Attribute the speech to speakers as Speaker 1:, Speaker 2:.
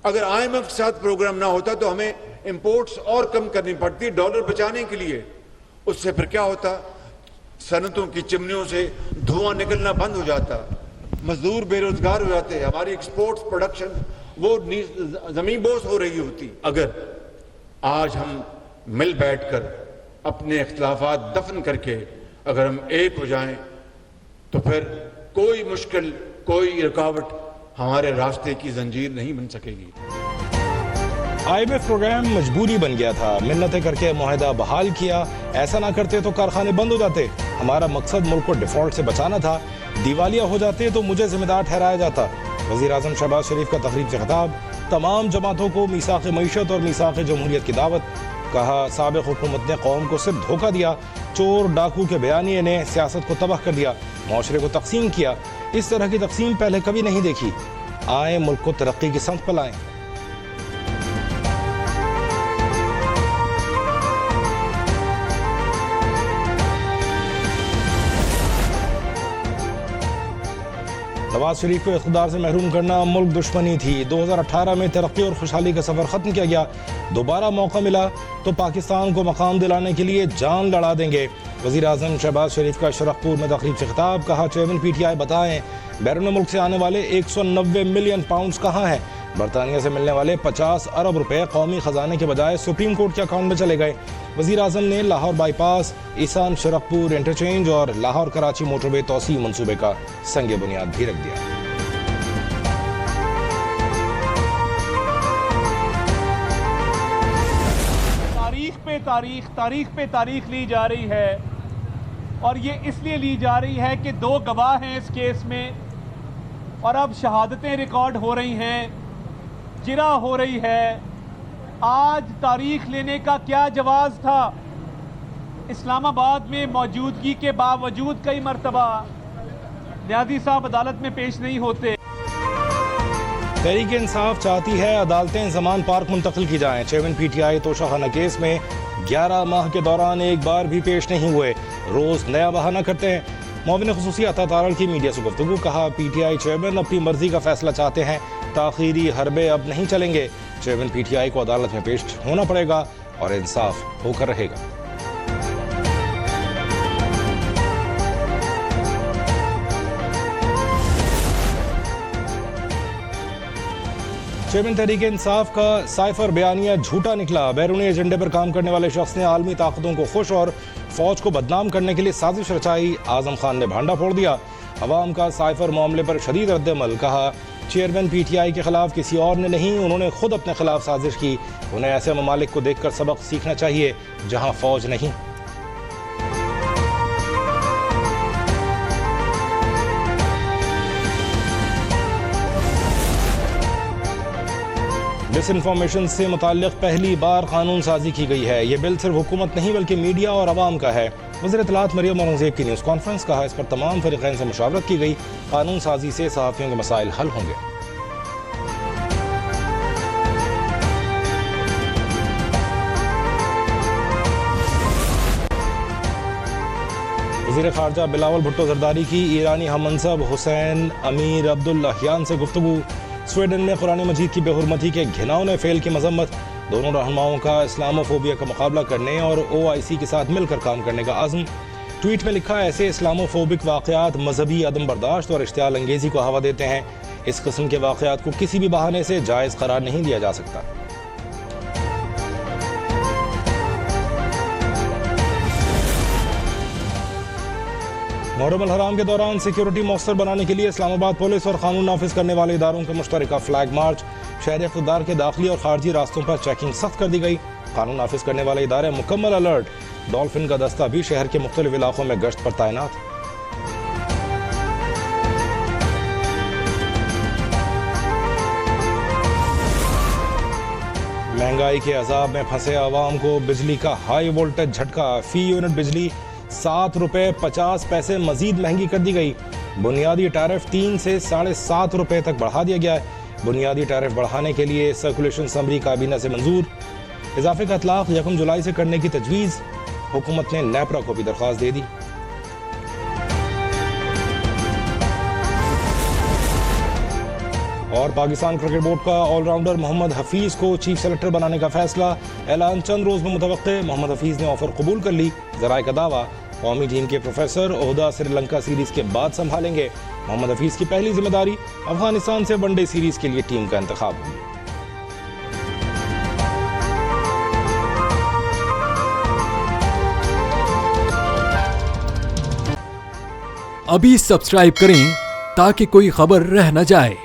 Speaker 1: अगर IMF के साथ प्रोग्राम ना होता तो हमें इंपोर्ट्स और कम करनी पड़ती डॉलर बचाने के लिए। उससे फिर क्या होता, सनतों की चिमनियों से धुआं निकलना बंद हो जाता, मजदूर बेरोजगार हो जाते, हमारी एक्सपोर्ट्स प्रोडक्शन वो जमीन बोस हो रही होती। अगर आज हम मिल बैठकर अपने इख्तिलाफात दफन करके अगर हम एक हो जाएं तो फिर कोई मुश्किल, कोई रुकावट हमारे रास्ते की जंजीर नहीं बन सकेगी।
Speaker 2: IMF प्रोग्राम मजबूरी बन गया था, मिन्नतें करके मुआहदा बहाल किया। ऐसा ना करते तो कारखाने बंद हो जाते। हमारा मकसद मुल्क को डिफॉल्ट से बचाना था। दिवालिया हो जाते तो मुझे जिम्मेदार ठहराया जाता। वज़ीर आज़म शहबाज शरीफ का तकरीब से खिताब, तमाम जमातों को मीसाक़ मईशत और मीसाक़ जमहूरियत की दावत। कहा, साबिक़ हुकूमत ने कौम को सिर्फ धोखा दिया। चोर डाकू के बयानिए ने सियासत को तबाह कर दिया, माशरे को तकसीम किया। इस तरह की तकसीम पहले कभी नहीं देखी। आए मुल्क को तरक्की की संग पर लाएं। नवाज शरीफ को इख्तिदार से महरूम करना मुल्क दुश्मनी थी। 2018 में तरक्की और खुशहाली का सफर खत्म किया गया। दोबारा मौका मिला तो पाकिस्तान को मकाम दिलाने के लिए जान लड़ा देंगे। वज़ीर आज़म शहबाज शरीफ का शरकपुर में तकरीब से खिताब। कहा, चेयरमैन PTI बताएं बैरून मुल्क से आने वाले 190 मिलियन पाउंड कहाँ हैं? बरतानिया से मिलने वाले 50 अरब रुपए कौमी खजाने के बजाय सुप्रीम कोर्ट के अकाउंट में चले गए। वज़ीर आज़म ने लाहौर बाईपास, ईसान शरकपुर इंटरचेंज और लाहौर कराची मोटरवे तोसी मंसूबे का संग बुनियाद भी रख दिया।
Speaker 3: तारीख पे तारीख ली जा रही है और ये इसलिए ली जा रही है कि 2 गवाह हैं इस केस में और अब शहादतें रिकॉर्ड हो रही हैं, जिरा हो रही है। आज तारीख लेने का क्या जवाज़ था? इस्लामाबाद में मौजूदगी के बावजूद कई मरतबा न्याजी साहब अदालत में पेश नहीं होते।
Speaker 2: तहरीक इंसाफ चाहती है अदालतें ज़मान पार्क मुंतकिल की जाएं। चेयरमैन PTI तोशा खाना केस में 11 माह के दौरान एक बार भी पेश नहीं हुए। रोज नया बहाना करते हैं। मुआविन खुसूसी अता तारड़ की मीडिया से गुफ्तगू। कहा, PTI चेयरमैन अपनी मर्जी का फैसला चाहते हैं, ताखीरी हरबे अब नहीं चलेंगे। चेयरमैन PTI को अदालत में पेश होना पड़ेगा और इंसाफ होकर रहेगा। चेयरमैन तहरीक इंसाफ का साइफर बयानिया झूठा निकला। बैरूनी एजेंडे पर काम करने वाले शख्स ने आलमी ताकतों को खुश और फौज को बदनाम करने के लिए साजिश रचाई। आजम खान ने भांडा फोड़ दिया। अवाम का साइफर मामले पर शदीद रद्दमल। कहा, चेयरमैन PTI के खिलाफ किसी और ने नहीं, उन्होंने खुद अपने खिलाफ साजिश की। उन्हें ऐसे ममालिक को देखकर सबक सीखना चाहिए जहां फौज नहीं। डिसइंफॉर्मेशन से मुताल्लिक़ पहली बार कानून साजी की गई है। ये बिल सिर्फ हुकूमत नहीं बल्कि मीडिया और अवाम का है। वज़ीर इत्तलात मरियम औरंगज़ेब की न्यूज़ कॉन्फ्रेंस। कहा, इस पर तमाम फ़रीक़ैन से मुशावरत की गई। कानून साजी से सहाफ़ियों के मसाइल हल होंगे। वज़ीर ख़ारजा बिलावल भुट्टो ज़रदारी की ईरानी हममनसब हुसैन अमीर अब्दुल्लाहियान से गुफ्तगू। स्वीडन में कुरान मजीद की बेहुरमती के घिनौने फेल की मजम्मत। दोनों रहनुमाओं का इस्लामोफोबिया का मुकाबला करने और OIC के साथ मिलकर काम करने का अज़्म। ट्वीट में लिखा, ऐसे इस्लामोफोबिक वाक़यात मजहबी अदम बर्दाश्त और इश्तियाल अंगेज़ी को हवा देते हैं। इस किस्म के वाक़यात को किसी भी बहाने से जायज़ करार नहीं दिया जा सकता। मुहर्रम अल हराम के दौरान सिक्योरिटी मौसर बनाने के लिए इस्लामाबाद पुलिस और कानून नाफिज करने वाले इदारों के मुश्तरका फ्लैग मार्च। शहर इक़्तिदार के दाखिली और खारजी रास्तों पर चेकिंग सख्त कर दी गई। कानून नाफिज करने वाले इदारे मुकम्मल अलर्ट। डॉल्फिन का दस्ता भी शहर के मुख्तलिफ इलाकों में गश्त पर तैनात। महंगाई के अजाब में फंसे आवाम को बिजली का हाई वोल्टेज झटका। फी यूनिट बिजली 7 रुपये 50 पैसे मजीद महंगी कर दी गई। बुनियादी टैरिफ 3 से 7.5 रुपये तक बढ़ा दिया गया है। बुनियादी टैरिफ बढ़ाने के लिए सर्कुलेशन समरी काबीना से मंजूर। इजाफे का इतलाक 1 जुलाई से करने की तजवीज़। हुकूमत ने नेपरा को भी दरख्वास्त दे दी। और पाकिस्तान क्रिकेट बोर्ड का ऑलराउंडर मोहम्मद हफीज को चीफ सेलेक्टर बनाने का फैसला, ऐलान चंद रोज में मुतवक्के। मोहम्मद हफीज ने ऑफर कबूल कर ली। ज़राए का दावा, कौमी टीम के प्रोफेसर ओहदा श्रीलंका सीरीज के बाद संभालेंगे। मोहम्मद हफीज की पहली जिम्मेदारी अफगानिस्तान से वनडे सीरीज के लिए टीम का इंतखाब होगी।
Speaker 4: अभी सब्सक्राइब करें ताकि कोई खबर रह न जाए।